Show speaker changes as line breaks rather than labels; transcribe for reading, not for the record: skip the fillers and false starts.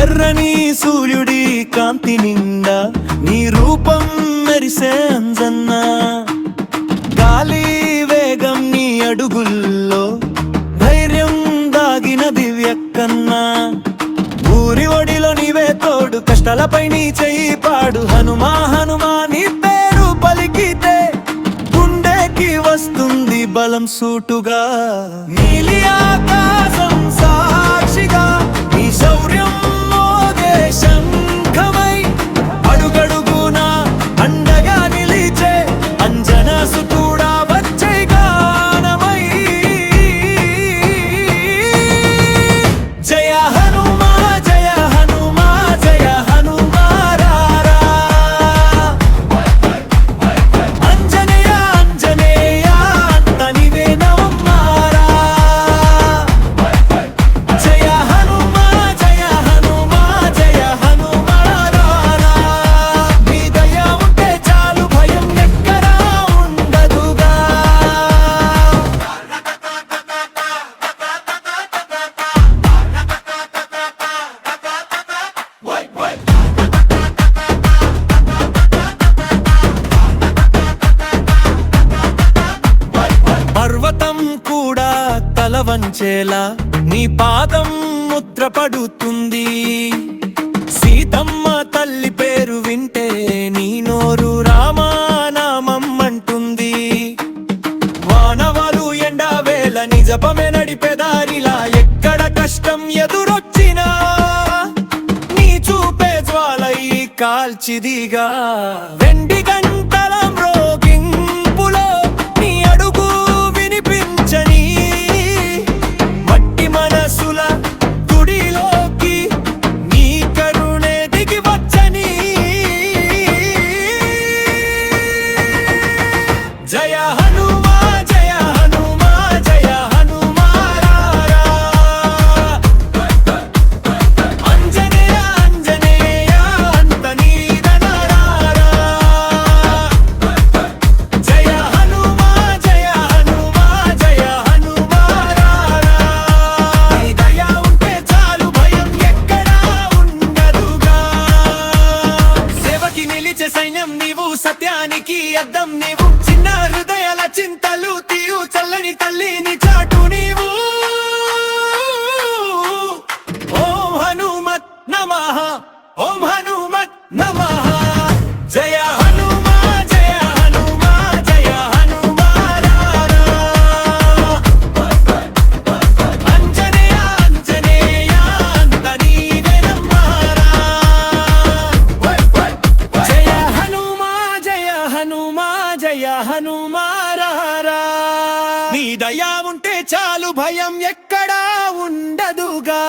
ఎర్రని సూర్యుడి కాంతి నిండా నీ రూపం మెరిసే అంజన్నా, గాలి వేగం నీ అడుగుల్లో ధైర్యం దాగిన దివ్యక్కన్నా, ఊరి ఒడిలో నీవే తోడు కష్టాలపై నీ చెయ్యి పాడు, హనుమా హనుమా నీ పేరు పలికితే గుండెకి వస్తుంది బలం సూటుగా, నీలి ఆకాశం సాక్షిగా నీ శౌర్యం శంఖమై అడుగడుగునా అండగా నిలిచే అంజనా సుతుడా వచ్చే గానమై, జయ హనుమా జయ హనుమా జయ హనుమా రారా, అంజనేయ అంజనేయ అంత నీవే నవమారా, జయ హనుమా జయ హనుమా జయ హనుమా రారా, నీ దయ ఉంటే చాలు భయం ఎక్కడా ఉండదుగా. పర్వతం కూడా తల వంచేలా నీ పాదం ముద్ర పడుతుంది, సీతమ్మ తల్లి పేరు వింటే నీ నోరు రామానామం అంటుంది, వానవాలు ఎండవేళ నిజపమే నడిపే దారిలా ఎక్కడ కష్టం ఎదురొచ్చినా నీ చూపే జ్వాలై కాల్చిదిగా, వెండి గంటల మ్రోగింపులో నీ అడుగు వినిపించని మట్టి మనసుల గుడిలోకి నీ కరుణే దిగి వచ్చని, జయ హనుమా జయ హనుమా జయ హనుమా రారా, అంజనేయ అంజనేయ అంత నీదనరారా, జయ హనుమా జయ హనుమా జయ హనుమా రారా, నీ దయ ఉంటే చాలు భయం ఎక్కడా ఉండదుగా, సేవకి నిలిచే సైన్యం నీవు సత్యానికి అద్దం నీవు, చిన్న హృదయాల చింతలు తీయు చల్లని తల్లిని చాటు నీవు, ఓం హనుమత్ నమః ఓం హనుమత్ నమః, జయ హనుమా జయ హనుమా జయ హనుమా రారా, అంజనేయ అంజనేయ అంత నీవే నమ్మారా, జయ హనుమా జయ హనుమా జయ హనుమా రారా, నీ దయ ఉంటే చాలు భయం ఎక్కడా ఉండదుగా.